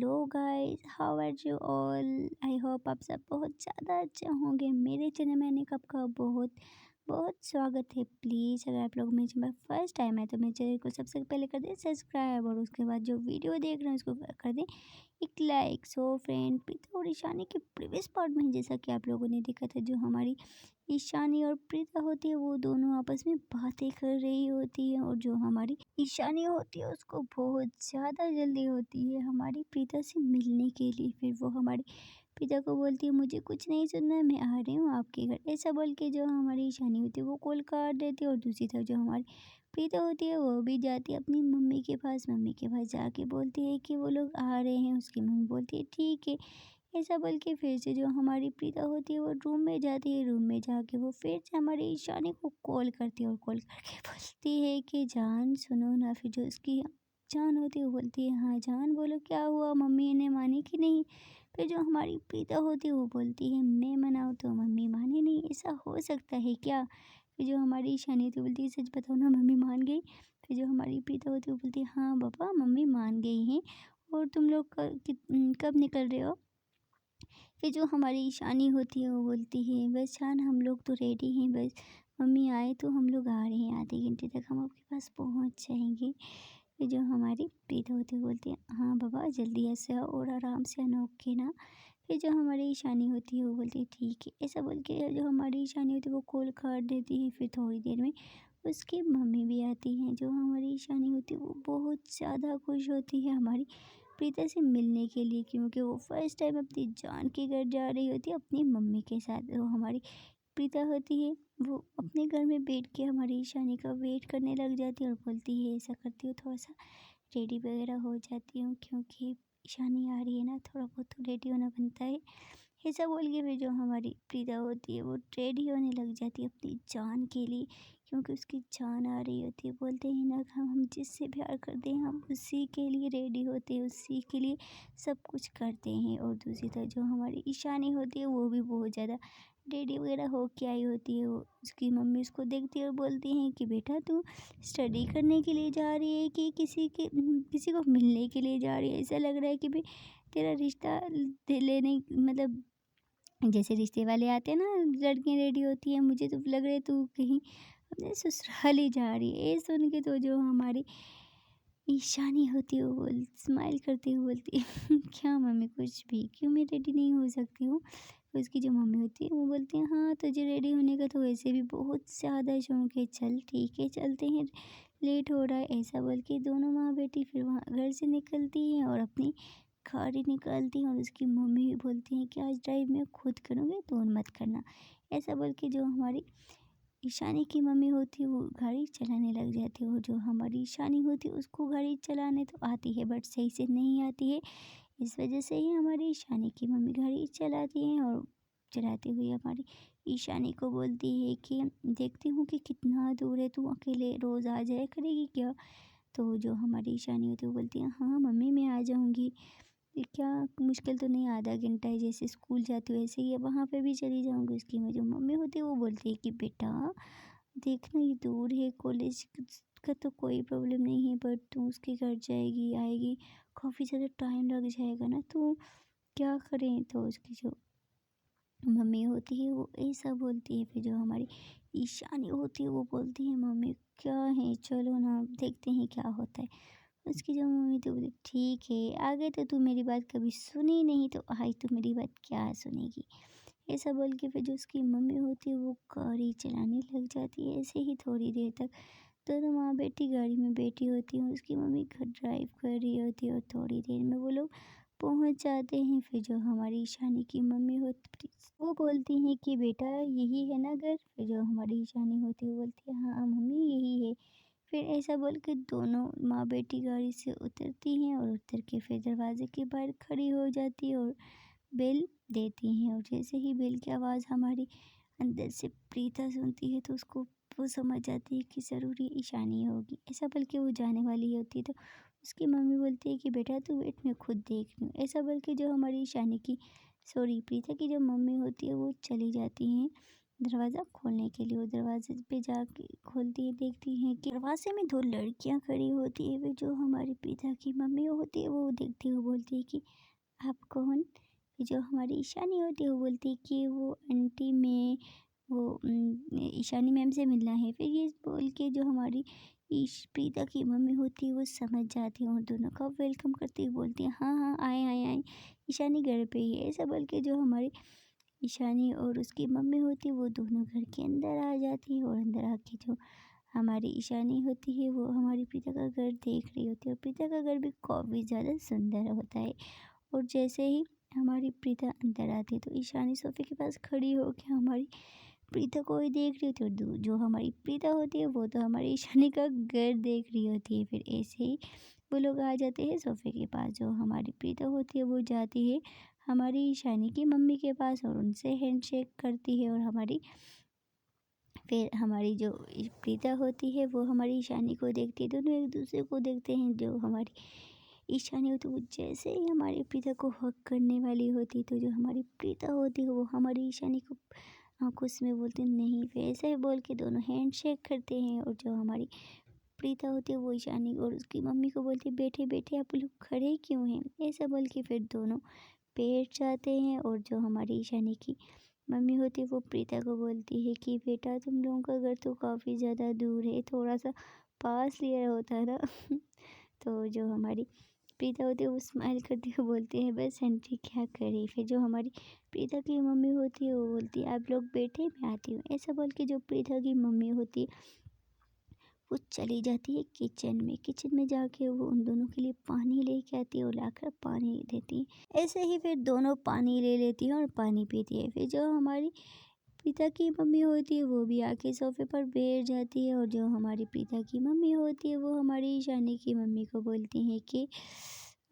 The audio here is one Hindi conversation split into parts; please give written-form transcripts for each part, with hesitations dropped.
Hello guys, how are you all. I hope आप सब बहुत ज़्यादा अच्छे होंगे। मेरे चैनल में आने का आपका बहुत बहुत स्वागत है। प्लीज़ अगर आप लोग मेरे चैनल फर्स्ट टाइम है तो मेरे चैनल को सबसे पहले कर दें सब्सक्राइब, और उसके बाद जो वीडियो देख रहे हैं उसको कर दें एक लाइक। सो फ्रेंड, प्रीता और ईशानी के प्रीवियस पार्ट में जैसा कि आप लोगों ने देखा था, जो हमारी ईशानी और प्रीता होती है वो दोनों आपस में बातें कर रही होती है, और जो हमारी ईशानी होती है उसको बहुत ज़्यादा जल्दी होती है हमारी प्रीता से मिलने के लिए। फिर वो हमारी प्रीता को बोलती है मुझे कुछ नहीं सुनना है, मैं आ रही हूँ आपके घर, ऐसा बोल के जो हमारी ईशानी होती है वो कॉल काट देती है। और दूसरी तरफ जो हमारी प्रीता होती है वो भी जाती है अपनी मम्मी के पास जाके बोलती है कि वो लोग आ रहे हैं। उसकी मम्मी बोलती है ठीक है, ऐसा बोल के फिर से जो हमारी प्रीता होती है वो रूम में जाती है। रूम में जाके वो फिर से हमारी ईशानी को कॉल करती है, और कॉल करके बोलती है कि जान सुनो ना। फिर जो उसकी जान होती है वो बोलती है हाँ जान बोलो क्या हुआ, मम्मी ने मानी कि नहीं। फिर जो हमारी प्रीता होती है वो बोलती है मैं मनाऊँ तो मम्मी माने नहीं, ऐसा हो सकता है क्या। फिर जो हमारी ईशानी होती है बोलती है सच बताओ ना मम्मी मान गई। फिर जो हमारी प्रीता होती है वो बोलती है हाँ पापा मम्मी मान गई हैं, और तुम लोग कब निकल रहे हो। फिर जो हमारी ईशानी होती है वो बोलती है बस जान हम लोग तो रेडी हैं, बस मम्मी आए तो हम लोग आ रहे हैं, आधे घंटे तक हम आपके पास पहुंच जाएंगे। फिर जो हमारी प्रीता होती है बोलती है हाँ बाबा जल्दी से आओ और आराम से आना, ओके ना। फिर जो हमारी ईशानी होती है वो बोलती है ठीक है, ऐसा बोल के जो हमारी ईशानी होती है वो कॉल काट देती है। फिर थोड़ी देर में उसकी मम्मी भी आती हैं। जो हमारी ईशानी होती है वो बहुत ज़्यादा खुश होती है हमारी प्रीता से मिलने के लिए, क्योंकि वो फर्स्ट टाइम अपनी जान के घर जा रही होती है अपनी मम्मी के साथ। वो हमारी प्रीता होती है वो अपने घर में बैठ के हमारी ईशानी का वेट करने लग जाती है, और बोलती है ऐसा करती हूँ थोड़ा सा रेडी वगैरह हो जाती हूँ, क्योंकि ईशानी आ रही है ना, थोड़ा बहुत तो रेडी होना बनता है। ऐसा बोल के फिर जो हमारी प्रीता होती है वो रेडी होने लग जाती है अपनी जान के लिए, क्योंकि उसकी जान आ रही होती है। बोलते हैं ना हम जिससे प्यार करते हैं हम उसी के लिए रेडी होते हैं, उसी के लिए सब कुछ करते हैं। और दूसरी तरफ जो हमारी ईशानी होती है वो भी बहुत ज़्यादा रेडी वगैरह हो के आई होती है। वो उसकी मम्मी उसको देखती है और बोलती हैं कि बेटा तू स्टडी करने के लिए जा रही है कि किसी को मिलने के लिए जा रही है। ऐसा लग रहा है कि भाई तेरा रिश्ता लेने मतलब जैसे रिश्ते वाले आते हैं ना, लड़कियां रेडी होती हैं, मुझे तो लग रहा है तू कहीं अपने ससुराल ही जा रही है। ये सुन के तो जो हमारी ईशानी होती है वो स्माइल करती हुई बोलती है क्या मम्मी कुछ भी, क्यों मैं रेडी नहीं हो सकती हूँ। तो उसकी जो मम्मी होती है वो बोलती है हाँ तुझे रेडी होने का तो वैसे भी बहुत ज़्यादा शौक है, चल ठीक है चलते हैं, लेट हो रहा है। ऐसा बोल के दोनों माँ बेटी फिर वहाँ घर से निकलती हैं और अपनी गाड़ी निकालती हैं। और उसकी मम्मी भी बोलती हैं कि आज ड्राइव मैं खुद करूँगी तो मत करना। ऐसा बोल के जो हमारी ईशानी की मम्मी होती है वो गाड़ी चलाने लग जाती है, और जो हमारी ईशानी होती है उसको गाड़ी चलाने तो आती है बट सही से नहीं आती है। इस वजह से ही हमारी ईशानी की मम्मी गाड़ी चलाती हैं, और चलाती हुई हमारी ईशानी को बोलती है कि देखती हूँ कि कितना दूर है, तू अकेले रोज़ आ जाया करेगी क्या। तो जो हमारी ईशानी होती है वो बोलती है हाँ मम्मी मैं आ जाऊँगी, ये क्या मुश्किल तो नहीं, आधा घंटा है, जैसे स्कूल जाती हूँ वैसे ही है, वहाँ पे भी चली जाऊँगी। उसकी जो मम्मी होती है वो बोलती है कि बेटा देखना ये दूर है, कॉलेज का तो कोई प्रॉब्लम नहीं है, बट तू उसके घर जाएगी आएगी काफ़ी ज़्यादा टाइम लग जाएगा ना, तो क्या करें। तो उसकी जो मम्मी होती है वो ऐसा बोलती है। फिर जो हमारी ईशानी होती है वो बोलती है मम्मी क्या है चलो ना देखते हैं क्या होता है। उसकी जो मम्मी तो बोली ठीक है, आगे तो तू मेरी बात कभी सुनी नहीं तो आज तू मेरी बात क्या सुनेगी। ऐसा बोल के फिर जो उसकी मम्मी होती है वो गाड़ी चलाने लग जाती है। ऐसे ही थोड़ी देर तक दोनों माँ बेटी गाड़ी में बैठी होती हैं, उसकी मम्मी घर ड्राइव कर रही होती है, और थोड़ी देर में वो लोग पहुंच जाते हैं। फिर जो हमारी ईशानी की मम्मी होती वो बोलती हैं कि बेटा यही है ना घर। फिर जो हमारी ईशानी होती है वो बोलती है हाँ मम्मी यही है। फिर ऐसा बोल के दोनों माँ बेटी गाड़ी से उतरती हैं, और उतर के फिर दरवाजे के बाहर खड़ी हो जाती है और बेल देती हैं। और जैसे ही बेल की आवाज़ हमारी अंदर से प्रीता सुनती है तो उसको वो समझ जाती है कि ज़रूर ये ईशानी होगी। ऐसा बोल के वो जाने वाली होती है तो उसकी मम्मी बोलती है कि बेटा तू वेट मैं खुद देख लूँ। ऐसा बोल के जो हमारी ईशानी की सॉरी प्रीता की जो मम्मी होती है वो चली जाती हैं दरवाज़ा खोलने के लिए। वो दरवाजे पे जाके खोलती है, देखती हैं कि दरवाजे में 2 लड़कियां खड़ी होती है। वे जो हमारे पिता की मम्मी होती है वो देखती है, वो बोलती है कि आप कौन? फिर जो हमारी ईशानी होती है वो बोलती है कि वो आंटी मैं वो ईशानी मैम से मिलना है। फिर ये बोल के जो हमारी प्रीता की मम्मी होती है वो समझ जाती है और दोनों का वेलकम करती हुए बोलती है हाँ हाँ आए आए आए, ईशानी घर पे ही है। ऐसा बोल के जो हमारी ईशानी और उसकी मम्मी होती है वो दोनों घर के अंदर आ जाती है। और अंदर आके जो हमारी ईशानी होती है वो हमारी प्रीता का घर देख रही होती है। और प्रीता का घर भी काफ़ी ज़्यादा सुंदर होता है। और जैसे ही हमारी प्रीता अंदर आती है तो ईशानी सोफे के पास खड़ी होकर हमारी प्रीता को ही देख रही होती है। और जो हमारी प्रीता होती है वो तो हमारी ईशानी का घर देख रही होती है। फिर ऐसे ही वो लोग आ जाते हैं सोफे के पास। जो हमारी प्रीता होती है वो जाती है हमारी ईशानी की मम्मी के पास और उनसे हैंडशेक करती है। और फिर हमारी जो प्रीता होती है वो हमारी ईशानी को देखती है, दोनों एक दूसरे को देखते हैं। जो हमारी ईशानी होती है वो जैसे ही हमारी प्रीता को हक करने वाली होती है तो जो हमारी प्रीता होती है वो हमारी ईशानी को आंखों में बोलते नहीं। फिर ऐसे ही बोल के दोनों हैंडशेक करते हैं। और जो हमारी प्रीता होती है वो ईशानी और उसकी मम्मी को बोलती है बैठे बैठे आप लोग खड़े क्यों हैं, ऐसा बोल के फिर दोनों बैठ जाते हैं। और जो हमारी ईशानी की मम्मी होती है वो प्रीता को बोलती है कि बेटा तुम लोगों का घर तो काफ़ी ज़्यादा दूर है, थोड़ा सा पास लिया होता ना। तो जो हमारी प्रीता होती है वो स्माइल करती हुए बोलती है बस आंटी क्या करें। फिर जो हमारी प्रीता की मम्मी होती है वो बोलती है आप लोग बैठे मैं आती हूँ। ऐसा बोल के जो प्रीता की मम्मी होती है वो चली जाती है किचन में। किचन में जाके वो उन दोनों के लिए पानी लेके आती है और लाकर पानी देती है। ऐसे ही फिर दोनों पानी ले लेती हैं और पानी पीती है। फिर जो हमारी पिता की मम्मी होती है वो भी आके सोफे पर बैठ जाती है। और जो हमारी पिता की मम्मी होती है वो हमारी ईशानी की मम्मी को बोलती है कि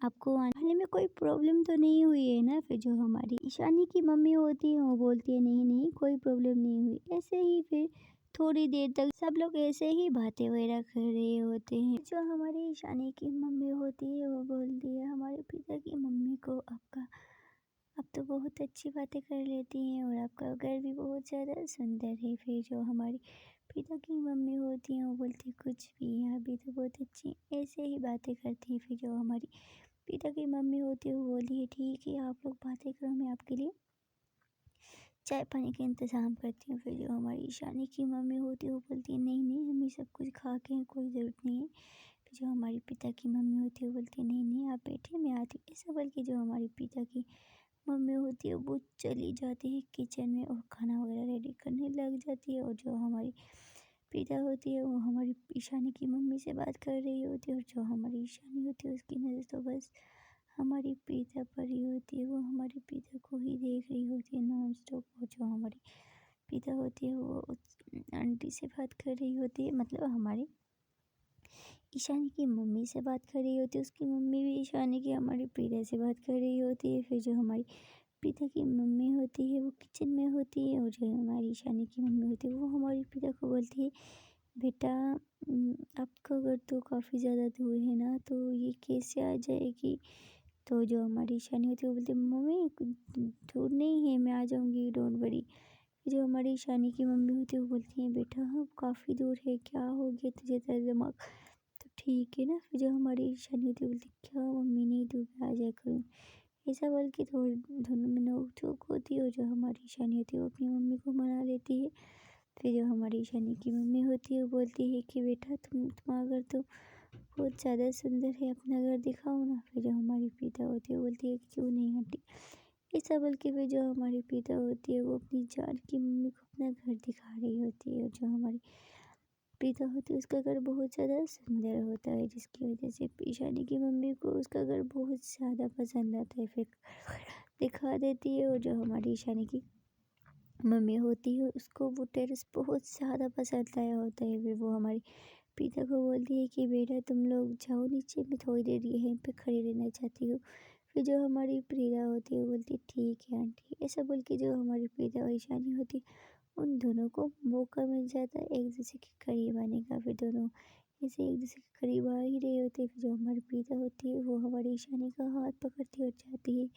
आपको आने में कोई प्रॉब्लम तो नहीं हुई है ना। फिर जो हमारी ईशानी की मम्मी होती है वो बोलती है नहीं नहीं कोई प्रॉब्लम नहीं हुई। ऐसे ही फिर थोड़ी देर तक सब लोग ऐसे ही बातें वगैरह कर रहे होते हैं। जो हमारी ईशानी की मम्मी होती है वो बोलती है हमारे पिता की मम्मी को आपका आप तो बहुत अच्छी बातें कर लेती हैं और आपका घर भी बहुत ज़्यादा सुंदर है। फिर जो हमारी पिता की मम्मी होती हैं वो बोलती कुछ भी यहाँ भी तो बहुत अच्छी, ऐसे ही बातें करती हैं। फिर जो हमारी पिता की मम्मी होती है वो बोली है ठीक है आप लोग बातें करो, मैं आपके लिए चाय पानी का इंतज़ाम करती हूँ। फिर जो हमारी ईशानी की मम्मी होती है वो बोलती है नहीं नहीं हमें सब कुछ खा के हैं, कोई ज़रूरत नहीं है। फिर जो हमारी पिता की मम्मी होती है वो बोलती है नहीं नहीं आप बैठे मैं आती हूँ। ऐसा बोल के जो हमारी पिता की मम्मी होती है वो चली जाती है किचन में और खाना वगैरह रेडी करने लग जाती है। और जो हमारी पिता होती है वो हमारी ईशानी की मम्मी से बात कर रही होती है। और जो हमारी ईशानी होती है उसकी नज़र तो बस हमारी पिता पर ही होती है, वो हमारे पिता को ही देख रही होती है नॉन स्टॉप। और जो हमारी पिता होती है वो उस आंटी से बात कर रही होती है, मतलब हमारी ईशानी की मम्मी से बात कर रही होती है। उसकी मम्मी भी ईशानी की हमारी पिता से बात कर रही होती है। फिर जो हमारी पिता की मम्मी होती है वो किचन में होती है। और जो हमारी ईशानी की मम्मी होती है वो हमारे पिता को बोलती है बेटा आपका घर तो काफ़ी ज़्यादा दूर है ना, तो ये कैसे आ जाएगी। तो जो हमारी ईशानी होती है वो बोलती है मम्मी दूर नहीं है मैं आ जाऊँगी डोंट वरी। जो हमारी ईशानी की मम्मी होती है वो बोलती है बेटा हाँ काफ़ी दूर है, क्या हो गया तुझे, तेरा दिमाग तो ठीक है ना। फिर जो हमारी ईशानी होती है बोलती है क्या मम्मी नहीं दूर मैं आ जाया करूँ। ऐसा बोल के थोड़ी दोनों में नोक झोंक होती है। और जो हमारी ईशानी होती है वो अपनी मम्मी को मना लेती है। फिर जो हमारी ईशानी की मम्मी होती है वो बोलती है कि बेटा तुम्हारा घर तो बहुत ज़्यादा सुंदर है, अपना घर दिखाओ ना। फिर जो हमारी पिता होती है वो बोलती है कि क्यों नहीं आंटी। ऐसा बोल के फिर जो हमारी पिता होती है वो अपनी जान की मम्मी को अपना घर दिखा रही होती है। और जो हमारी पिता होती है उसका घर बहुत ज़्यादा सुंदर होता है जिसकी वजह से ईशानी की मम्मी को उसका घर बहुत ज़्यादा पसंद आता है। फिर दिखा देती है। और जो हमारी ईशानी की मम्मी होती है उसको वो टेरेस बहुत ज़्यादा पसंद आया होता है। फिर वो हमारी पिता को बोलती है कि बेटा तुम लोग जाओ नीचे, मैं थोड़ी देर यहीं पे खड़ी रहना चाहती हूँ। फिर जो हमारी प्रिया होती है वो बोलती है ठीक है आंटी। ऐसा बोल के जो हमारी प्रिया और ईशानी होती है उन दोनों को मौका मिल जाता है एक दूसरे के करीब आने का। फिर दोनों ऐसे एक दूसरे के करीब आ ही रहे होते हैं। फिर जो हमारी प्रीता होती है वो हमारी ईशानी का हाथ पकड़ती है और जाती है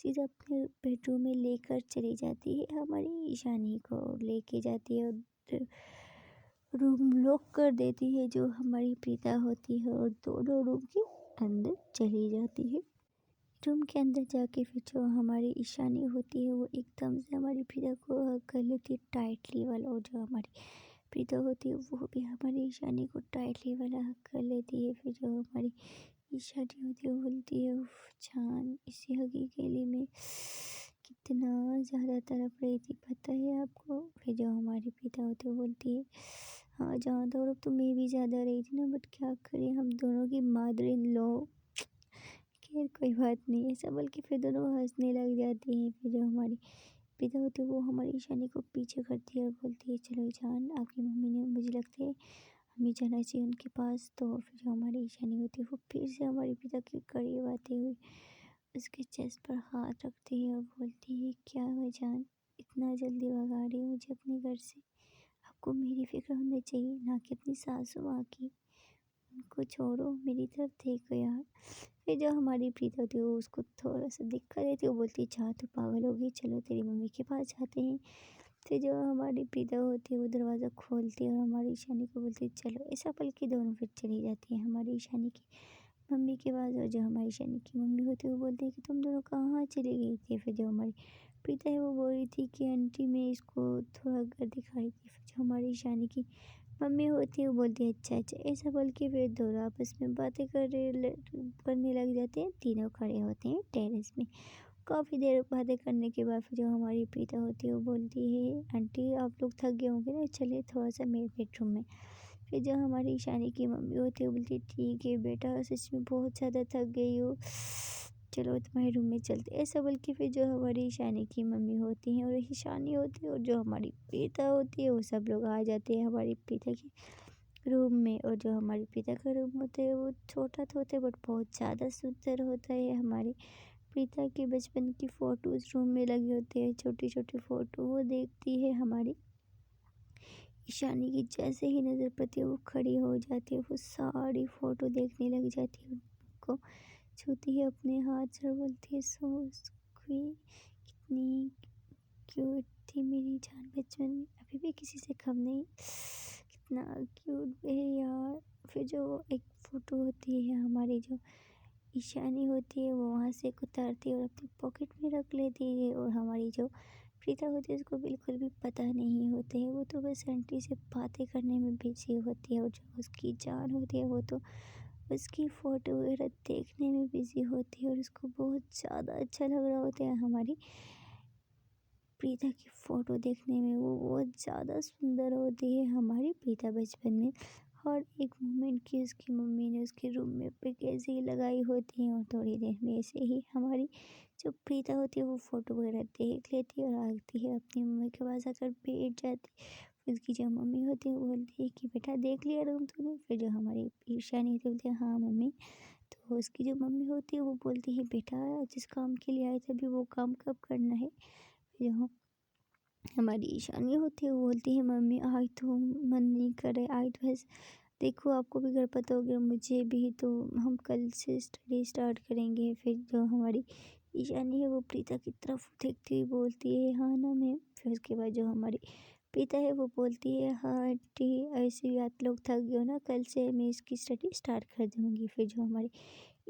सीधा अपने बेडरूम में लेकर चली जाती है, हमारी ईशानी को लेके जाती है और रूम लॉक कर देती है जो हमारी प्रीता होती है, और दोनों रूम के अंदर चली जाती है। रूम के अंदर जाके फिर जो हमारी ईशानी होती है वो एकदम से हमारी प्रीता को हग कर लेती है टाइटली वाला, और जो हमारी प्रीता होती है वो भी हमारी ईशानी को टाइटली वाला हग कर लेती है। फिर जो हमारी ईशानी होती है वो बोलती है, उफ जान, इसी हगी के लिए मैं कितना ज़्यादा तड़प रही थी, पता है आपको। फिर जो हमारी प्रीता होती है वो बोलती है, हाँ जान, तड़प तो मैं भी ज़्यादा रही थी ना, बट क्या करें, हम दोनों की मदर इन लॉ। खैर कोई बात नहीं, ऐसा बोल के फिर दोनों हंसने लग जाती हैं। फिर जो हमारी पिता होती है वो हमारी ईशानी को पीछे करती है और बोलती है, चलो जान, आपकी मम्मी ने, मुझे लगता है हमें जाना चाहिए उनके पास। तो फिर जो हमारी ईशानी होती है वो फिर से हमारे पिता के करीब आते हुए उसके चेस्ट पर हाथ रखती है और बोलती है, क्या हुआ जान, इतना जल्दी भगा रही हो मुझे अपने घर से। आपको मेरी फिक्र होनी चाहिए, ना कि अपनी सासू माँ की। उनको छोड़ो, मेरी तरफ देखो यार। फिर जो हमारी प्रीत होती है वो उसको थोड़ा सा दिक्कत देती है, वो बोलती है, अच्छा तू पागल होगी, चलो तेरी मम्मी के पास जाते हैं। फिर जो हमारी प्रीता होती है वो दरवाज़ा खोलती है और हमारी ईशानी को बोलती है, चलो। ऐसा पल के दोनों फिर चली जाती है हमारी ईशानी की मम्मी के पास, और जो हमारी ईशानी की मम्मी होती है वो बोलती है कि तुम दोनों कहाँ चली गई थी। फिर जो हमारी प्रीता है वो बोल रही थी कि आंटी मैं इसको थोड़ा घर दिखा रही थी। फिर जो हमारी ईशानी की मम्मी होती है वो बोलती है, अच्छा अच्छा। ऐसा बोल के फिर दोनों आपस में बातें करने लग जाते हैं। तीनों खड़े होते हैं टेरेस में। काफ़ी देर बातें करने के बाद फिर जो हमारी प्रीता होती है वो बोलती है, आंटी आप लोग थक गए होंगे ना, चलिए थोड़ा सा मेरे बेडरूम में। फिर जो हमारी ईशानी की मम्मी होती है वो बोलती है, ठीक है बेटा, सच में बहुत ज़्यादा थक गई हो, चलो तुम्हारे रूम में चलते। ऐसा बोल के फिर जो हमारी ईशानी की मम्मी होती हैं और ईशानी होती है और जो हमारी प्रीता होती है वो सब लोग आ जाते हैं हमारी प्रीता की रूम में। और जो हमारी प्रीता का रूम होता है वो छोटा तो होता है बट बहुत ज़्यादा सुंदर होता है। हमारी प्रीता के बचपन की फ़ोटोज़ रूम में लगी होती है, छोटी छोटी फ़ोटो। वो देखती है हमारी ईशानी की, जैसे ही नज़र पड़ती है वो खड़ी हो जाती है, वो सारी फ़ोटो देखने लग जाती है, उनको छूती है अपने हाथ से और बोलती है, सो स्वीट, कितनी क्यूट थी मेरी जान बचपन में, अभी भी किसी से कम नहीं, कितना क्यूट है यार। फिर जो एक फ़ोटो होती है हमारी जो ईशानी होती है वो वहाँ से उतारती है और अपनी पॉकेट में रख लेती है, और हमारी जो प्रीता होती है उसको बिल्कुल भी पता नहीं होता है, वो तो बस आंटी से बातें करने में बिजी होती है। और जो उसकी जान होती है वो तो उसकी फ़ोटो वगैरह देखने में बिजी होती है और उसको बहुत ज़्यादा अच्छा लग रहा होता है हमारी प्रीता की फ़ोटो देखने में। वो बहुत ज़्यादा सुंदर होती है हमारी प्रीता बचपन में, हर एक मोमेंट की उसकी मम्मी ने उसके रूम में पिक ऐसे ही लगाई होती हैं, और थोड़ी देर में ऐसे ही हमारी जो प्रीता होती है वो फ़ोटो वगैरह देख लेती है और आती है अपनी मम्मी के पास आकर बैठ जाती है। फिर उसकी जो मम्मी होती है वो बोलती है कि बेटा देख लिया रूम तूने। फिर जो हमारी ईशानी होती है बोलती है, हाँ मम्मी। तो उसकी जो मम्मी होती है वो बोलती है, बेटा जिस काम के लिए आए थे अभी वो काम कब करना है। फिर जो हमारी ईशानी होती है वो बोलती है, मम्मी आज तो मन नहीं कर रहा है, आज तो बस देखो आपको भी घर पता हो गया, मुझे भी, तो हम कल से स्टडी स्टार्ट करेंगे। फिर जो हमारी ईशानी है वो प्रीता की तरफ देखती हुई बोलती है, हाँ ना मैम। फिर उसके बाद जो हमारी प्रीता है वो बोलती है, हाँ आंटी, ऐसे भी आप लोग थक गए हो ना, कल से मैं इसकी स्टडी स्टार्ट कर दूँगी। फिर जो हमारी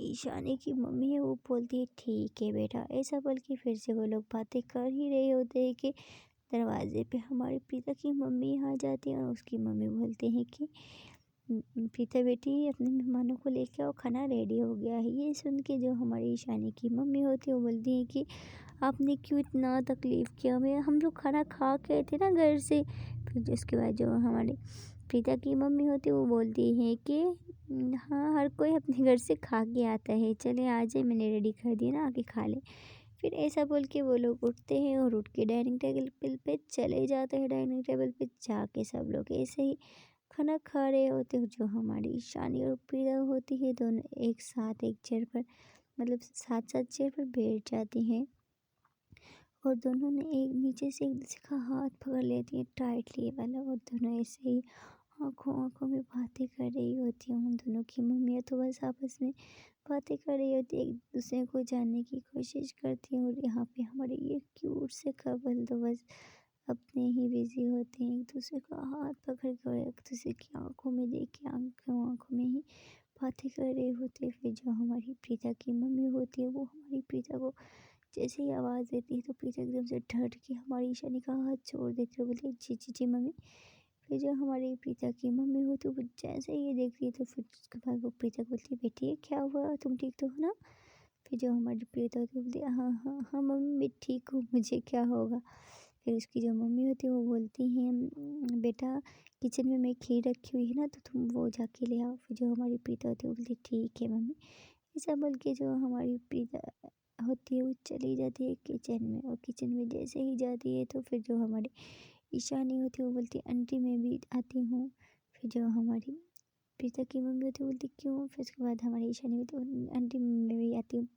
ईशानी की मम्मी है वो बोलती है, ठीक है बेटा। ऐसा बोल के फिर से वो लोग बातें कर ही रहे होते हैं कि दरवाजे पे हमारी प्रीता की मम्मी आ जाती है, और उसकी मम्मी बोलते हैं कि प्रीता बेटी अपने मेहमानों को लेके आओ, खाना रेडी हो गया है। ये सुन के जो हमारी ईशानी की मम्मी होती है वो बोलती है कि आपने क्यों इतना तकलीफ़ किया, हमें हम लोग खाना खा के आए थे ना घर से। फिर उसके बाद जो हमारी प्रीता की मम्मी होती है वो बोलती है कि हाँ, हर कोई अपने घर से खा के आता है, चले आ जाए, मैंने रेडी कर दिया ना, आके खा ले। फिर ऐसा बोल के वो लोग उठते हैं और उठ के डाइनिंग टेबल पे चले जाते हैं। डाइनिंग टेबल पे जाके सब लोग ऐसे ही खाना खा रहे होते हैं। जो हमारी ईशानी और प्रिया होती है दोनों एक साथ एक चेयर पर, मतलब साथ साथ चेयर पर बैठ जाती हैं, और दोनों ने एक नीचे से एक दूसरे का हाथ पकड़ लेती हैं टाइटली वाला, और दोनों ऐसे ही आँखों आँखों में बातें कर रही होती हैं। उन दोनों की मम्मियाँ तो बस आपस में बातें कर रही होती है, एक दूसरे को जानने की कोशिश करती हैं। और यहाँ पे हमारे ये क्यूट से कपल तो बस अपने ही बिजी होते हैं, एक दूसरे का हाथ पकड़ कर एक दूसरे की आंखों में देख के आंखों आंखों में ही बातें कर रहे होते हैं। फिर जो हमारी प्रीता की मम्मी होती है वो हमारी प्रीता को जैसे ही आवाज़ देती है तो प्रीता एकदम से डर के हमारी ईशानी का हाथ छोड़ देती है, बोलती है जी जी जी मम्मी। फिर जो हमारी प्रीता की मम्मी होती है वो जैसे ही ये देखती है तो फिर उसके बाद वो प्रीता को बोलती है बेटी ये क्या हुआ, तुम ठीक तो हो ना। फिर जो हमारी प्रीता होती है बोलती है हाँ हाँ हाँ मम्मी मैं ठीक हूँ, मुझे क्या होगा। फिर उसकी जो मम्मी होती है वो बोलती हैं बेटा किचन में मैं खीर रखी हुई है ना तो तुम वो जाके ले आओ। फिर जो हमारी प्रीता होती है वो बोलती है ठीक है मम्मी। ऐसा बोल के जो हमारी प्रीता होती है वो चली जाती है किचन में, और किचन में जैसे ही जाती है तो फिर जो हमारी ईशानी होती है वो बोलती है आंटी मैं भी आती हूँ। फिर जो हमारी प्रीता की मम्मी होती है बोलती क्यों। फिर उसके बाद हमारी ईशानी होती है आंटी मैं भी आती हूँ,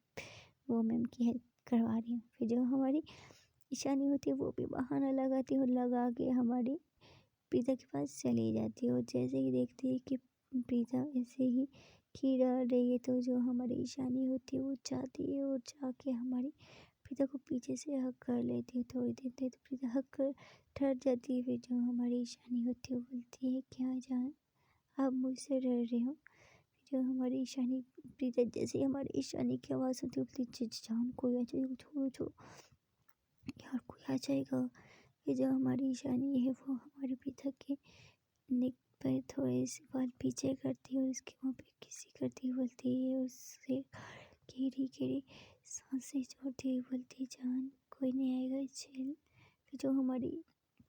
वो मैं उनकी हेल्प करवा रही हूँ। फिर जो हमारी ईशानी होती है वो भी बहाना लगाती है और लगा के हमारी प्रीता के पास चली जाती है। और जैसे ही देखती है कि प्रीता ऐसे ही खीर डाल रही है तो जो हमारी ईशानी होती है वो जाती है और जाके हमारी प्रीता को पीछे से हक कर लेती है। थोड़ी देर तक तो प्रीता हक कर ठहर जाती है। फिर जो हमारी ईशानी होती है वो बोलती है क्या जान आप मुझसे डर रहे हो। जो हमारी ईशानी प्रीता जैसे ही हमारी ईशानी की आवाज़ सुनती है बोलती है जान कोई आ जाएगा, छोड़ो छोड़ो यार कोई आ जाएगा। फिर जो हमारी ईशानी है वो हमारी प्रीता के नेक पर थोड़े से बाल पीछे करती है और उसके वहाँ पे किसी करती है, बोलती है उससे गहरी गहरी सांसें छोड़ती हुई बोलती है जान कोई नहीं आएगा चल। फिर जो हमारी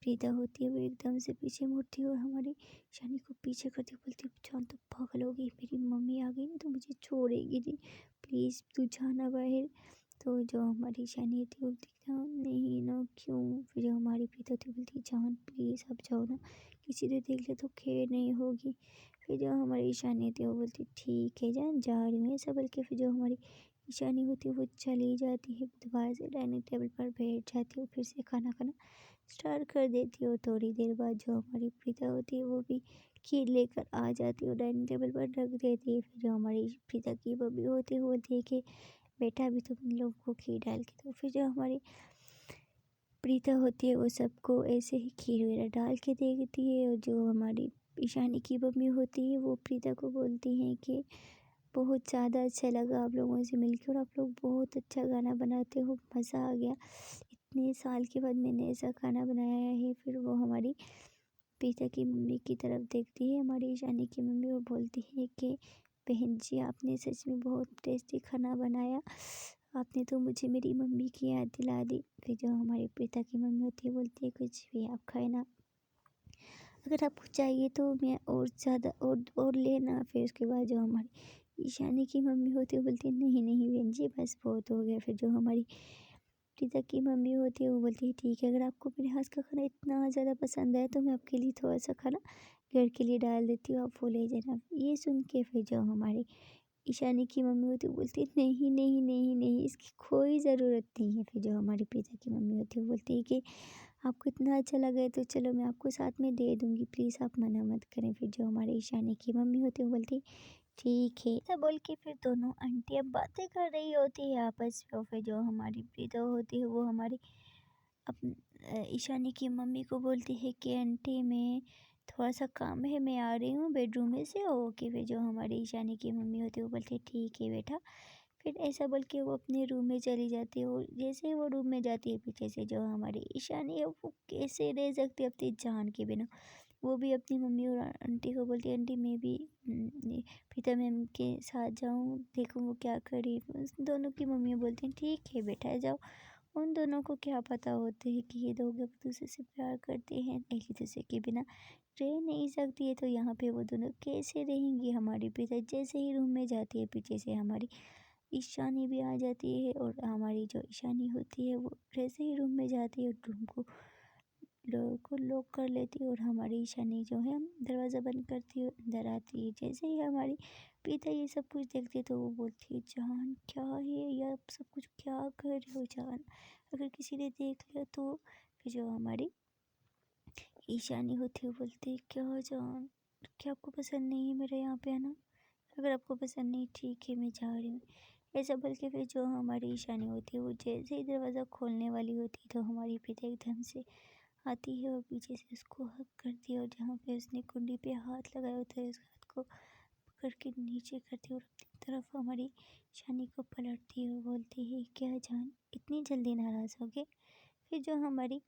प्रीता होती है वो एकदम से पीछे मुड़ती है और हमारी ईशानी को पीछे करती हुई बोलती है जान तो पागल हो गई, मेरी मम्मी आ गई ना तो मुझे छोड़ेगी नहीं, प्लीज़ तू जाना बाहर। तो जो हमारी ईशानी होती है बोलती है जान नहीं ना क्यों। फिर जो हमारी प्रीता होती है बोलती है जान प्लीज़ अब जाओ ना, किसी ने देख लिया तो खैर नहीं होगी। फिर जो हमारी ईशानी होती है वो बोलती है ठीक है जान जा रही हूँ, ऐसा बोल के फिर जो हमारी ईशानी होती है वो चली जाती है, दोबारा से डाइनिंग टेबल पर बैठ जाती है और फिर से खाना खाना स्टार्ट कर देती है। और थोड़ी देर बाद जो हमारी प्रीता होती है वो भी खीर लेकर आ जाती है और डाइनिंग टेबल पर रख देती है। फिर जो हमारी प्रीता की बबी होती है वो बोलती है कि बेटा अभी तुम इन लोगों को खीर डाल के दो। फिर जो हमारी प्रीता होती है वो सबको ऐसे ही खीर वगैरह डाल के दे देती है। और जो हमारी ईशानी की मम्मी होती है वो प्रीता को बोलती हैं कि बहुत ज़्यादा अच्छा लगा आप लोगों से मिलकर और आप लोग बहुत अच्छा खाना बनाते हो, मज़ा आ गया, इतने साल के बाद मैंने ऐसा खाना बनाया है। फिर वो हमारी प्रीता की मम्मी की तरफ देखती है हमारी ईशानी की मम्मी, वो बोलती है कि बहन जी आपने सच में बहुत टेस्टी खाना बनाया, आपने तो मुझे मेरी मम्मी की याद दिला दी। फिर जो हमारी प्रीता की मम्मी होती है बोलती है कुछ भी आप खाए ना, अगर आपको चाहिए तो मैं और ज़्यादा और लेना। फिर उसके बाद जो हमारी ईशानी की मम्मी होती है बोलती है नहीं नहीं बहन जी बस बहुत हो गया। फिर जो हमारी प्रीता की मम्मी होती है वो बोलती है ठीक है अगर आपको मेरे हाथ का खाना इतना ज़्यादा पसंद है तो मैं आपके लिए थोड़ा सा खाना घर के लिए डाल देती हूँ, आप वो ले जाना। ये सुन के फिर जो हमारी ईशानी की मम्मी होती है वो बोलती है नहीं नहीं नहीं नहीं इसकी कोई ज़रूरत नहीं है। फिर जो हमारी प्रीता की मम्मी होती है वो बोलती है कि आपको इतना अच्छा लगा है तो चलो मैं आपको साथ में दे दूँगी, प्लीज़ आप मना मत करें। फिर जो हमारे ईशानी की मम्मी होती है वो बोलती ठीक है, ऐसा बोल के फिर दोनों आंटियाँ बातें कर रही होती है आपस में। और फिर जो हमारी प्रीता होती है वो हमारी ईशानी की मम्मी को बोलती है कि आंटी मैं थोड़ा सा काम है मैं आ रही हूँ बेडरूम में से ओके। फिर जो हमारी ईशानी की मम्मी होती है वो बोलती है ठीक है बेटा। फिर ऐसा बोल के वो अपने रूम में चली जाती है और जैसे ही वो रूम में जाती है पीछे से जो हमारी ईशानी है वो कैसे रह सकती है अपनी जान के बिना। वो भी अपनी मम्मी और आंटी को बोलती है आंटी मैं भी ये प्रीता मैम के साथ जाऊँ देखूँ वो क्या करी। उस दोनों की मम्मी बोलती हैं ठीक है बेटा जाओ। उन दोनों को क्या पता होते है कि ये लोग एक दूसरे से प्यार करते हैं, एक दूसरे के बिना रह नहीं सकती है। तो यहाँ पे वो दोनों कैसे रहेंगी। हमारी प्रीता जैसे ही रूम में जाती है पीछे से हमारी ईशानी भी आ जाती है और हमारी जो ईशानी होती है वो जैसे ही रूम में जाती है रूम को डोर को लॉक कर लेती है और हमारी ईशानी जो है दरवाज़ा बंद करती है अंदर आती है। जैसे ही हमारी प्रीता ये सब कुछ देखती है तो वो बोलती है जान क्या है ये आप सब कुछ क्या कर रहे हो जान, अगर किसी ने देख लिया तो। फिर जो हमारी ईशानी होती है वो बोलती है क्या जान क्या आपको पसंद नहीं है मेरा यहाँ पे आना? अगर आपको पसंद नहीं ठीक है मैं जा रही हूँ। ऐसा बोल के फिर जो हमारी ईशानी होती है वो जैसे ही दरवाज़ा खोलने वाली होती है तो हमारी प्रीता एकदम से आती है और पीछे से उसको हग करती है और जहाँ पे उसने कुंडी पे हाथ लगाया होता है उस हाथ को पकड़ के नीचे करती है और अपनी तरफ हमारी ईशानी को पलटती है और बोलती है क्या जान इतनी जल्दी नाराज़ हो गए? फिर जो हमारी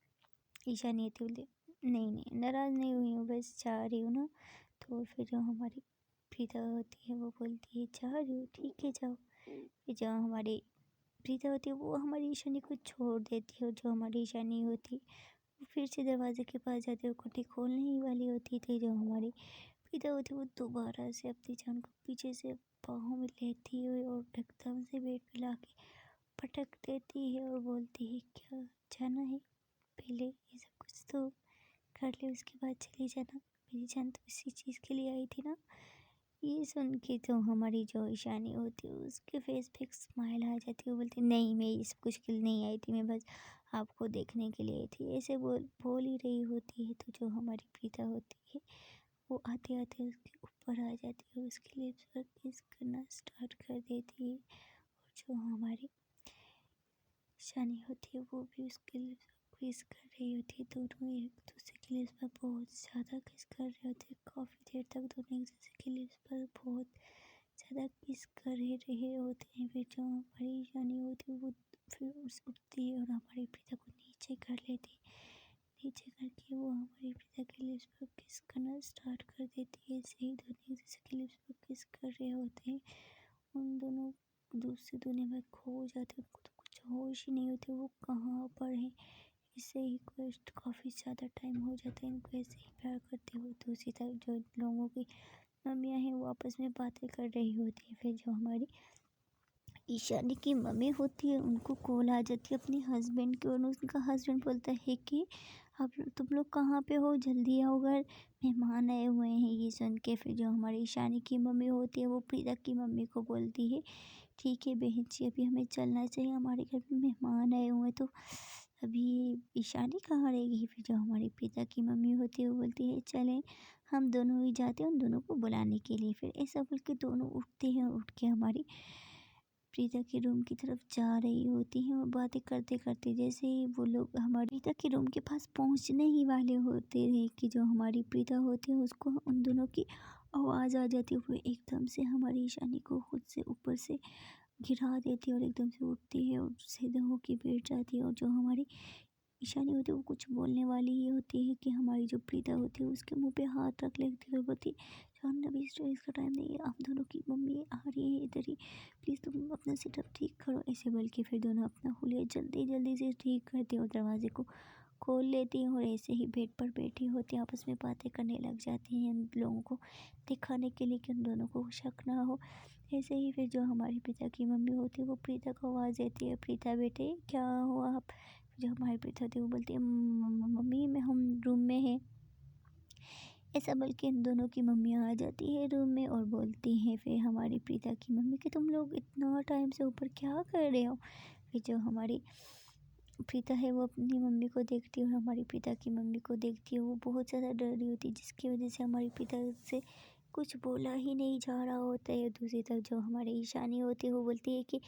ईशानी होती है बोलती नहीं नहीं नाराज़ नहीं हुई हूँ बस जा रही हूँ ना। तो फिर जो हमारी प्रीता होती है वो बोलती है जा रही हूँ ठीक है जाओ। फिर जो हमारी प्रीता होती है वो हमारी ईशानी को छोड़ देती है और जो हमारी ईशानी होती है वो फिर से दरवाजे के पास जाती है और कुंडी खोलने ही वाली होती थी। जो हमारी प्रीता होती है वो दोबारा से अपनी जान को पीछे से बाहों में लेती हुई और एकदम से बेड पे लाके पटक देती है और बोलती है क्या जाना है? पहले ये सब कुछ तो कर ले उसके बाद चली जाना। मेरी जान तो इसी चीज़ के लिए आई थी ना। ये सुन के तो हमारी जो ईशानी होती है उसके फेस पे एक स्माइल आ जाती है। वो बोलती है नहीं मैं इस कुछ के लिए नहीं आई थी मैं बस आपको देखने के लिए आई थी ऐसे बोल ही रही होती है। तो जो हमारी प्रीता होती है वो आते आते उसके ऊपर आ जाती है और उसके लिप्स पर किस करना स्टार्ट कर देती है। और जो हमारी ईशानी होती है वो भी उसके लिप्स पर किस कर रही होती है। दोनों एक दूसरे के लिप्स पर बहुत ज़्यादा किस कर रहे होते हैं। काफ़ी देर तक दोनों एक दूसरे के लिप्स पर बहुत ज़्यादा किस कर रहे होते हैं। फिर जो हमारी ईशानी होती है वो फिर उठती है और हमारी प्रीता को नीचे कर लेती है। नीचे करके वो हमारी प्रीता के लिप्स पर किस करना स्टार्ट कर देती है। ऐसे ही दोनों एक दूसरे के लिप्स पर किस कर रहे होते हैं। उन दोनों दूसरी दुनिया में खो जाते हैं। उनको तो कुछ होश ही नहीं होती वो कहाँ पर है। इससे ही क्वेस्ट काफ़ी ज़्यादा टाइम हो जाता है इनको ऐसे ही प्यार करते हुए। दूसरी तरफ जो लोगों की मम्मियाँ हैं वो आपस में बातें कर रही होती है। फिर जो हमारी ईशानी की मम्मी होती है उनको कॉल आ जाती है अपने हस्बैंड की और उनका हस्बैंड बोलता है कि अब तुम लोग कहाँ पे हो जल्दी आओ घर मेहमान आए हुए हैं। ये सुन के फिर जो हमारी ईशानी की मम्मी होती है वो प्रीता की मम्मी को बोलती है ठीक है बहन जी अभी हमें चलना चाहिए हमारे घर में मेहमान आए हुए हैं तो अभी ईशानी कहाँ रहेगी। फिर जो हमारी प्रीता की मम्मी होती है वो बोलती है चलें हम दोनों ही जाते हैं उन दोनों को बुलाने के लिए। फिर ऐसा बोल के दोनों उठते हैं और उठ के हमारी प्रीता के रूम की तरफ जा रही होती हैं और बातें करते करते जैसे ही वो लोग हमारी प्रीता के रूम के पास पहुंचने ही वाले होते हैं कि जो हमारी प्रीता होती है उसको उन दोनों की आवाज़ आ जाती है। वो एकदम से हमारी ईशानी को खुद से ऊपर से गिरा देती है और एकदम से उठती है और सीधा होके बैठ जाती है। और जो हमारी ईशानी होती है वो कुछ बोलने वाली ही होती है कि हमारी जो प्रीता होती है उसके मुंह पे हाथ रख लेती है और बोलती है जान अभी इसका टाइम नहीं है आप दोनों की मम्मी आ रही है इधर ही प्लीज़ तुम अपना सेटअप ठीक करो। ऐसे बोल के फिर दोनों अपना हुलिया जल्दी जल्दी से ठीक करते और दरवाजे को खोल लेती हैं और ऐसे ही बेड पर बैठी होती हैं आपस में बातें करने लग जाती हैं उन लोगों को दिखाने के लिए कि उन दोनों को शक ना हो। ऐसे ही फिर जो हमारी प्रीता की मम्मी होती है वो प्रीता को आवाज़ देती है प्रीता बेटे क्या हुआ आप। जो हमारी प्रीता थी वो बोलती है मम्मी मैं हम रूम में हैं। ऐसा बोल के इन दोनों की मम्मियाँ आ जाती है रूम में और बोलती हैं फिर हमारी प्रीता की मम्मी कि तुम लोग इतना टाइम से ऊपर क्या कर रहे हो। फिर जो हमारी प्रीता है वो अपनी मम्मी को देखती है और हमारी प्रीता की मम्मी को देखती है वो बहुत ज़्यादा डर रही होती है जिसकी वजह से हमारी प्रीता से कुछ बोला ही नहीं जा रहा होता है। दूसरी तरफ जो हमारी ईशानी होती है वो बोलती है कि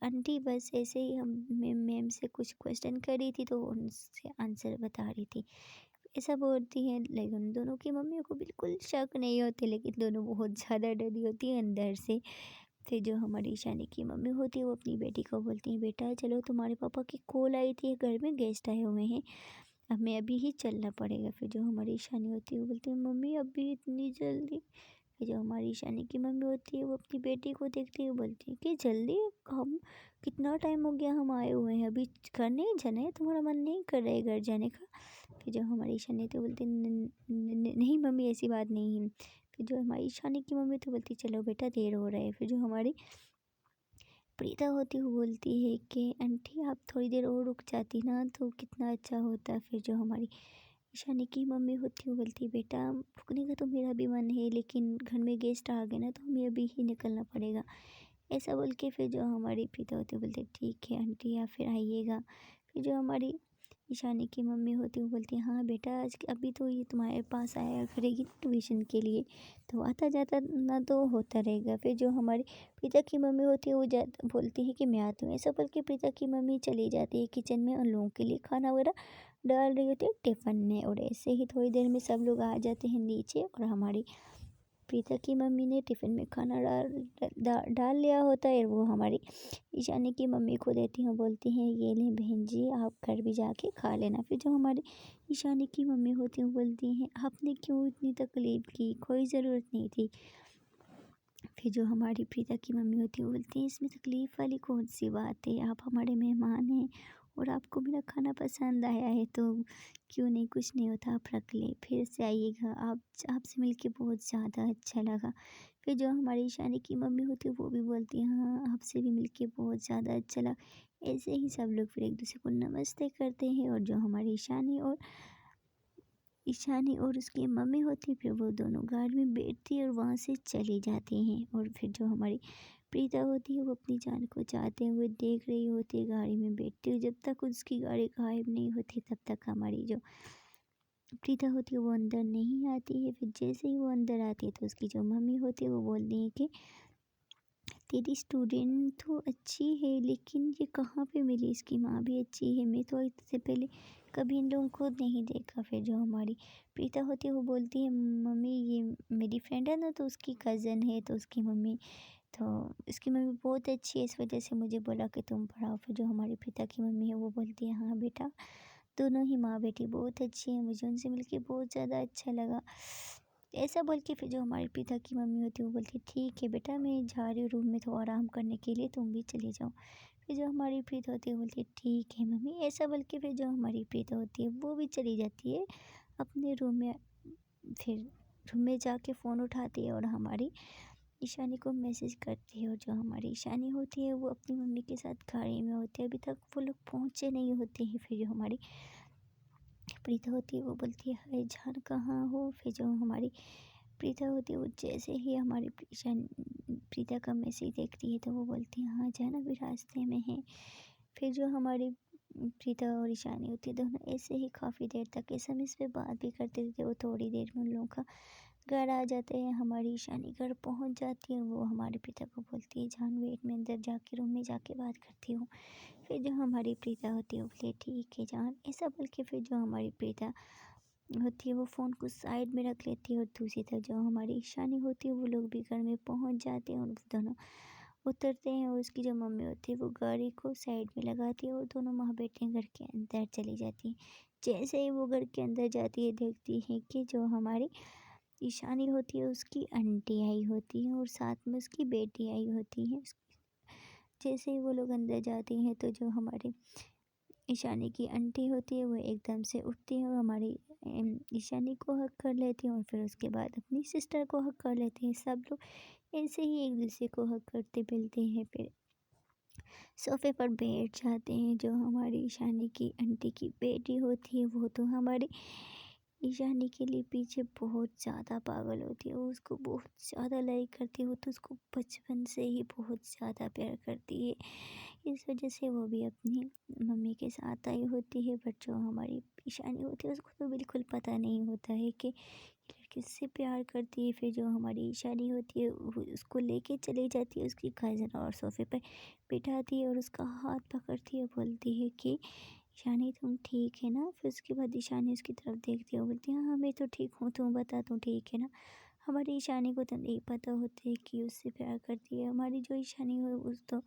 आंटी बस ऐसे ही हम मैम से कुछ क्वेश्चन कर रही थी तो उनसे आंसर बता रही थी। ऐसा बोलती है लेकिन उन दोनों की मम्मियों को बिल्कुल शक नहीं होते लेकिन दोनों बहुत ज़्यादा डरी होती है अंदर से। फिर जो हमारी ईशानी की मम्मी होती है वो अपनी बेटी को बोलती है बेटा चलो तुम्हारे पापा की कॉल आई थी घर में गेस्ट आए हुए हैं हमें अभी ही चलना पड़ेगा। फिर जो हमारी ईशानी होती है वो बोलती है मम्मी अभी इतनी जल्दी। फिर जो हमारी ईशानी की मम्मी होती है वो अपनी बेटी को देखती है बोलती है कि जल्दी हम कितना टाइम हो गया हम आए हुए हैं अभी घर नहीं जाना है तुम्हारा मन नहीं कर रहा है घर जाने का। फिर जो हमारी ईशानी थी बोलती नहीं मम्मी ऐसी बात नहीं है। फिर जो हमारी ईशानी की मम्मी तो बोलती चलो बेटा देर हो रहा है। फिर जो हमारी प्रीता होती हुई बोलती है कि आंटी आप थोड़ी देर और रुक जाती ना तो कितना अच्छा होता। फिर जो हमारी ईशानी की मम्मी होती है बोलती है बेटा रुकने का तो मेरा भी मन है लेकिन घर में गेस्ट आ गए ना तो हमें अभी ही निकलना पड़ेगा। ऐसा बोल के फिर जो हमारी प्रीता होती है बोलती है ठीक है आंटी आप फिर आइएगा। फिर जो हमारी ईशानी की मम्मी होती है वो बोलती है हाँ बेटा आज अभी तो ये तुम्हारे पास आया करेगी ट्यूशन के लिए, तो आता जाता ना तो होता रहेगा। फिर जो हमारी प्रीता की मम्मी होती है वो बोलती है कि मैं आती हूँ। ऐसा बोल के प्रीता की मम्मी चली जाती है किचन में उन लोगों के लिए खाना वगैरह डाल रही होती है टिफ़िन में। और ऐसे ही थोड़ी देर में सब लोग आ जाते हैं नीचे और हमारी प्रीता की मम्मी ने टिफ़िन में खाना डाल लिया होता है। वो हमारी ईशानी की मम्मी को देती हैं, बोलती हैं ये लें बहन जी आप घर भी जाके खा लेना। फिर जो हमारी ईशानी की मम्मी होती हैं वो बोलती हैं आपने क्यों इतनी तकलीफ़ की, कोई ज़रूरत नहीं थी। फिर जो हमारी प्रीता की मम्मी होती है वो बोलती हैं इसमें तकलीफ़ वाली कौन सी बात है, आप हमारे मेहमान हैं और आपको मेरा खाना पसंद आया है तो क्यों नहीं, कुछ नहीं होता, आप रख लें, फिर से आइएगा, आप आपसे मिलके बहुत ज़्यादा अच्छा लगा। फिर जो हमारी ईशानी की मम्मी होती है वो भी बोलती है हाँ आपसे भी मिलके बहुत ज़्यादा अच्छा लगा। ऐसे ही सब लोग फिर एक दूसरे को नमस्ते करते हैं और जो हमारी ईशानी और उसकी मम्मी होती है फिर वो दोनों गाड़ी में बैठती है और वहाँ से चली जाती हैं। और फिर जो हमारी प्रीता होती है वो अपनी जान को जाते हुए देख रही होती है गाड़ी में बैठती हुई। जब तक उसकी गाड़ी गायब नहीं होती तब तक हमारी जो प्रीता होती है वो अंदर नहीं आती है। फिर जैसे ही वो अंदर आती है तो उसकी जो मम्मी होती है वो बोलती है कि तेरी स्टूडेंट तो अच्छी है लेकिन ये कहाँ पे मिली, इसकी माँ भी अच्छी है, मैं तो इससे पहले कभी इन लोगों को नहीं देखा। फिर जो हमारी प्रीता होती है वो बोलती है मम्मी ये मेरी फ्रेंड है ना तो उसकी कज़न है, तो उसकी मम्मी बहुत अच्छी है इस वजह से मुझे बोला कि तुम पढ़ाओ। फिर जो हमारी प्रीता की मम्मी है वो बोलती है हाँ बेटा दोनों ही माँ बेटी बहुत अच्छी हैं, मुझे उनसे मिलके बहुत ज़्यादा अच्छा लगा। ऐसा बोल के फिर जो हमारी पिता की मम्मी होती है वो बोलती है ठीक है बेटा मैं जा रही हूँ रूम में थोड़ा आराम करने के लिए, तुम भी चले जाओ। फिर जो हमारी प्रीत होती है वो बोलती है ठीक है मम्मी। ऐसा बोल के फिर जो हमारी प्रीत होती है वो भी चली जाती है अपने रूम में। फिर रूम में जाके फ़ोन उठाती है और हमारी ईशानी को मैसेज करती है। और जो हमारी ईशानी होती है वो अपनी मम्मी के साथ गाड़ी में होती है, अभी तक वो लोग पहुँचे नहीं होते हैं। फिर जो हमारी प्रीता होती है वो बोलती है हाय जान कहाँ हो। फिर जो हमारी प्रीता होती है वो जैसे ही हमारी प्रीता का मैसेज देखती है तो वो बोलती है हाँ जान अभी रास्ते में है। फिर जो हमारी प्रीता और ईशानी होती है दोनों ऐसे ही काफ़ी देर तक एसएमएस पे बात भी करते रहते। वो थोड़ी देर में उन लोगों का घर आ जाते हैं, हमारी ईशानी घर पहुंच जाती है। वो हमारी प्रीता को बोलती है जान वेट में अंदर जाके रूम में जाके बात करती हूँ। फिर जो हमारी प्रीता होती है वो बोले ठीक है जान। ऐसा बोल के फिर जो हमारी प्रीता होती है वो फ़ोन को साइड में रख लेती है और दूसरी तरफ जो हमारी ईशानी होती है वो लोग भी घर में पहुंच जाते हैं और दोनों उतरते हैं। और उसकी जो मम्मी होती है वो गाड़ी को साइड में लगाती है और दोनों माँ बेटे घर के अंदर चली जाती हैं। जैसे ही वो घर के अंदर जाती है देखती है कि जो हमारी ईशानी होती है उसकी आंटी आई होती है और साथ में उसकी बेटी आई होती है। जैसे ही वो लोग अंदर जाते हैं तो जो हमारे ईशानी की आंटी होती है वो एकदम से उठती है और हमारी ईशानी को हक कर लेती हैं और फिर उसके बाद अपनी सिस्टर को हक कर लेते हैं। सब लोग ऐसे ही एक दूसरे को हक करते मिलते हैं। फिर सोफे पर बैठ जाते हैं। जो हमारी ईशानी की आंटी की बेटी होती है वो तो हमारी ईशानी के लिए पीछे बहुत ज़्यादा पागल होती है, वो उसको बहुत ज़्यादा लाइक करती है, वो तो उसको बचपन से ही बहुत ज़्यादा प्यार करती है। इस वजह से वो भी अपनी मम्मी के साथ आई होती है। बट जो हमारी ईशानी होती है उसको तो बिल्कुल पता नहीं होता है कि किससे प्यार करती है। फिर जो हमारी ईशानी होती है वो उसको लेके चली जाती है उसकी कज़न और सोफ़े पर बिठाती है और उसका हाथ पकड़ती है, बोलती है कि ईशानी तुम ठीक है ना। फिर उसके बाद ईशानी उसकी तरफ देखती है, बोलती है हाँ मैं तो ठीक हूँ, तुम बता तू ठीक है ना। हमारी ईशानी को तो नहीं पता होता है कि उससे प्यार करती है। हमारी जो ईशानी हो उस तो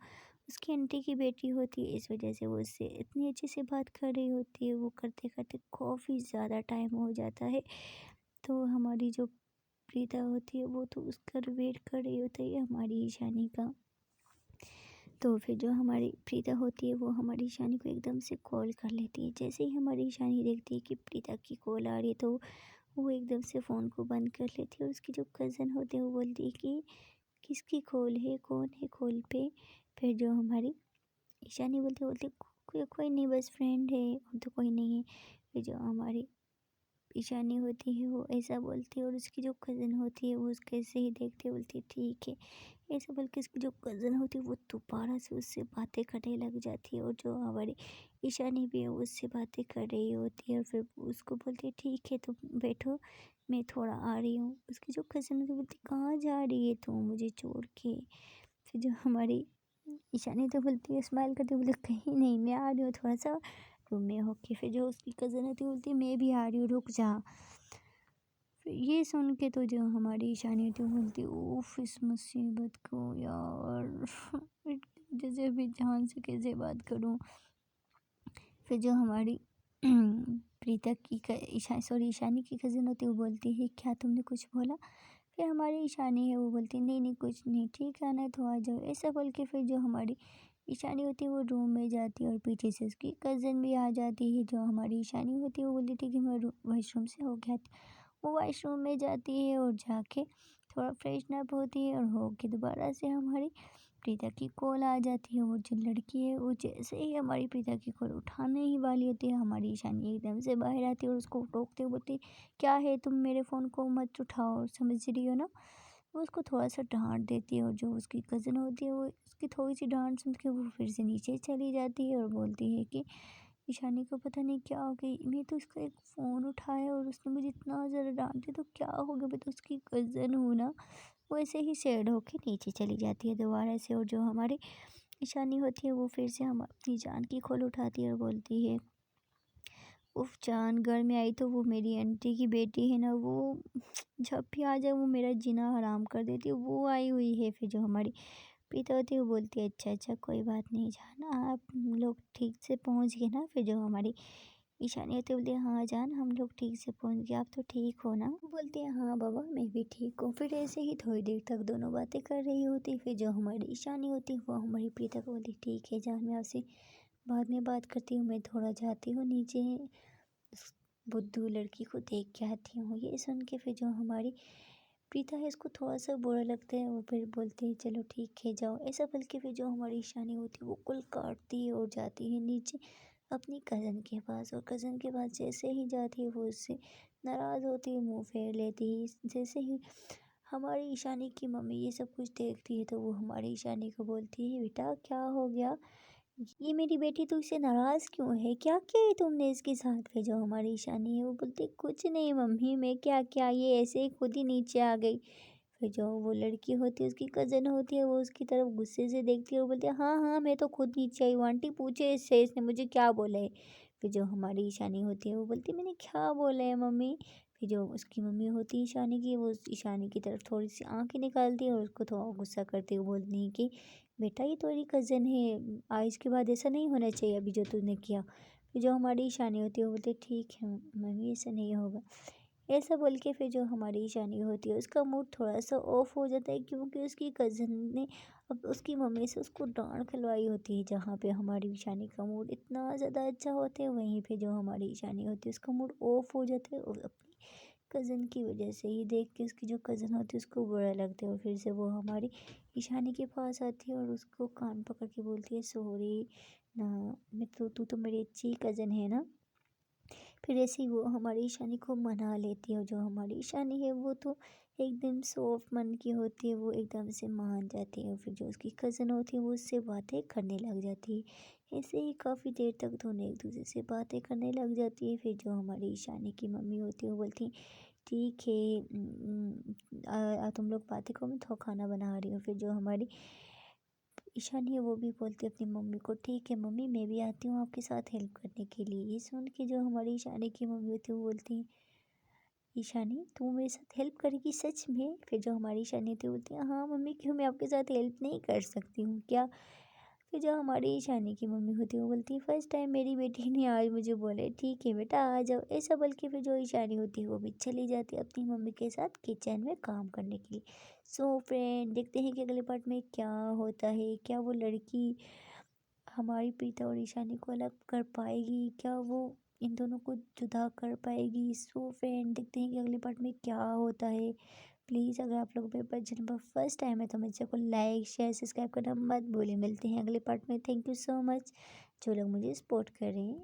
उसकी आंटी की बेटी होती है, इस वजह से वो उससे इतनी अच्छे से बात कर रही होती है। वो करते करते काफ़ी ज़्यादा टाइम हो जाता है। तो हमारी जो प्रीता होती है वो तो उसका वेट कर रही होती है हमारी ईशानी का। तो फिर जो हमारी प्रीता होती है वो हमारी ईशानी को एकदम से कॉल कर लेती है। जैसे ही हमारी ईशानी देखती है कि प्रीता की कॉल आ रही है तो वो एकदम से फ़ोन को बंद कर लेती है। और उसकी जो कज़न होती है वो बोलती है कि किसकी कॉल है, कौन है कॉल पे। फिर जो हमारी ईशानी बोलती कोई नहीं बस फ्रेंड है और तो कोई नहीं है। फिर जो हमारी ईशानी होती है वो ऐसा बोलती है और उसकी जो कज़न होती है वो उसको ऐसे ही देखते बोलती है ठीक है। ऐसा बोल के इसकी जो कज़न होती है वो दोबारा से उससे बातें करने लग जाती है, और जो हमारी ईशानी भी है वो उससे बातें कर रही होती है, और फिर उसको बोलती है ठीक है तुम बैठो, मैं थोड़ा आ रही हूँ। उसकी जो कज़न होती है बोलती कहाँ जा रही है तू मुझे छोड़ के। फिर जो हमारी ईशानी तो बोलती है, स्माइल करती हुई बोलती कहीं नहीं, मैं आ रही हूँ थोड़ा सा रूम में होके। फिर जो उसकी कज़न होती है बोलती है मैं भी आ रही हूँ, रुक जा। फिर ये सुन के तो जो हमारी ईशानी होती है वो बोलती है उफ इस मुसीबत को यार जैसे अभी जान से कैसे बात करूँ। फिर जो हमारी प्रीता की ईशानी की कज़न होती है वो बोलती है क्या तुमने कुछ बोला। फिर हमारी ईशानी है वो बोलती है नहीं नहीं कुछ नहीं, ठीक है ना तो आ जाओ, ऐसा बोल के फिर जो हमारी ईशानी होती है वो रूम में जाती है, और पीछे से उसकी कज़न भी आ जाती है। जो हमारी ईशानी होती है वो बोलती है कि मैं वॉशरूम से हो गया था। वो वॉशरूम में जाती है और जाके थोड़ा फ्रेशन अप होती है, और होके दोबारा से हमारी प्रीता की कॉल आ जाती है। वो जो लड़की है वो जैसे ही हमारी प्रीता की कॉल उठाने ही वाली होती है, हमारी ईशानी एकदम से बाहर आती है और उसको टोकते हुए बोलती है क्या है तुम मेरे फ़ोन को मत उठाओ, समझ रही हो ना। वो उसको थोड़ा सा डांट देती है, और जो उसकी कज़न होती है वो उसकी थोड़ी सी डांट सुन के वो फिर से नीचे चली जाती है, और बोलती है कि ईशानी को पता नहीं क्या हो गई, मैं तो उसका एक फ़ोन उठाया और उसने मुझे इतना ज़्यादा डांट दिया तो क्या हो गया, मैं तो उसकी कज़न हूँ ना। वो ऐसे ही सैड होके नीचे चली जाती है दोबारा से, और जो हमारी ईशानी होती है वो फिर से हम अपनी जान की खोल उठाती है और बोलती है उफ़ जान घर में आई तो वो मेरी आंटी की बेटी है ना, वो जब भी आ जाए वो मेरा जीना हराम कर देती है, वो आई हुई है। फिर जो हमारी प्रीता होती है वो बोलती है अच्छा अच्छा कोई बात नहीं जान, आप लोग ठीक से पहुंच गए ना। फिर जो हमारी ईशानी होती है बोलती है हाँ जान हम लोग ठीक से पहुंच गए, आप तो ठीक हो ना। वो बोलती है हाँ बाबा मैं भी ठीक हूँ। फिर ऐसे ही थोड़ी देर तक दोनों बातें कर रही होती। फिर जो हमारी ईशानी होती है वो हमारी प्रीता को बोलती ठीक है जान मैं आपसे बाद में बात करती हूँ, मैं थोड़ा जाती हूँ नीचे उस बुद्धू लड़की को देख के आती हूँ। ये सुन के फिर जो हमारी प्रीता है इसको थोड़ा सा बुरा लगता है, वो फिर बोलती है चलो ठीक है जाओ, ऐसा बोल के फिर जो हमारी ईशानी होती है वो कुल काटती है और जाती है नीचे अपनी कज़न के पास। और कज़न के पास जैसे ही जाती है वो उससे नाराज़ होती है, मुंह फेर लेती है। जैसे ही हमारी ईशानी की मम्मी ये सब कुछ देखती है तो वो हमारी ईशानी को बोलती है बेटा क्या हो गया, ये मेरी बेटी तुझसे नाराज़ क्यों है, क्या किया है तुमने इसके साथ। फिर जो हमारी ईशानी है वो बोलती कुछ नहीं मम्मी मैं क्या क्या, ये ऐसे ही खुद ही नीचे आ गई। फिर जो वो लड़की होती है उसकी कज़न होती है वो उसकी तरफ गुस्से से देखती है और बोलती है हाँ हाँ मैं तो खुद नीचे आई हूँ, आंटी पूछे इससे इसने मुझे क्या बोला है। फिर जो हमारी ईशानी होती है वो बोलती है मैंने क्या बोला है मम्मी। फिर जो उसकी मम्मी होती है ईशानी की वो ईशानी की तरफ थोड़ी सी आंखें निकालती है और उसको थोड़ा गुस्सा करते हुए बोलती है कि बेटा ये तुम्हारी कज़न है, आज के बाद ऐसा नहीं होना चाहिए अभी जो तूने किया। फिर जो हमारी ईशानी होती है वो बोलती है ठीक है मम्मी ऐसा नहीं होगा। ऐसा बोल के फिर जो हमारी ईशानी होती है उसका मूड थोड़ा सा ऑफ हो जाता है, क्योंकि उसकी कज़न ने अब उसकी मम्मी से उसको डांट खिलवाई होती है। जहाँ पे हमारी ईशानी का मूड इतना ज़्यादा अच्छा होता है वहीं पे जो हमारी ईशानी होती है उसका मूड ऑफ हो जाता है, और अपनी कज़न की वजह से ही देख के उसकी जो कज़न होती है उसको बुरा लगता है, और फिर से वो हमारी ईशानी के पास आती है और उसको कान पकड़ के बोलती है सॉरी ना, मैं तो तू तो मेरी अच्छी कज़न है ना। फिर ऐसे ही वो हमारी ईशानी को मना लेती है, और जो हमारी ईशानी है वो तो एकदम सॉफ्ट मन की होती है, वो एकदम से मान जाती है। फिर जो उसकी कज़न होती है वो उससे बातें करने लग जाती है। ऐसे ही काफ़ी देर तक दोनों एक दूसरे से बातें करने लग जाती है। फिर जो हमारी ईशानी की मम्मी होती है वो बोलती है ठीक है तुम लोग बातें करो मैं तो खाना बना रही हूँ। फिर जो हमारी ईशानी है वो भी बोलती है अपनी मम्मी को ठीक है मम्मी मैं भी आती हूँ आपके साथ हेल्प करने के लिए। ये सुन के जो हमारी ईशानी की मम्मी होती है वो बोलती है ईशानी तू मेरे साथ हेल्प करेगी सच में। फिर जो हमारी ईशानी होती है बोलती है हाँ मम्मी क्यों, मैं आपके साथ हेल्प नहीं कर सकती हूँ क्या। फिर जो हमारी ईशानी की मम्मी होती है वो बोलती है फर्स्ट टाइम मेरी बेटी ने आज मुझे बोले ठीक है बेटा आ जाओ, ऐसा बोल के फिर जो ईशानी होती है वो भी चली जाती है अपनी मम्मी के साथ किचन में काम करने के लिए। सो फ्रेंड देखते हैं कि अगले पार्ट में क्या होता है, क्या वो लड़की हमारी प्रीता और ईशानी को अलग कर पाएगी, क्या वो इन दोनों को जुदा कर पाएगी। सो फ्रेंड देखते हैं कि अगले पार्ट में क्या होता है। प्लीज़ अगर आप लोग मेरे पास चैनल पर फर्स्ट टाइम है तो मेरे चैनल को लाइक शेयर सब्सक्राइब करना मत भूलिए। मिलते हैं अगले पार्ट में। थैंक यू सो मच जो लोग मुझे सपोर्ट कर रहे हैं।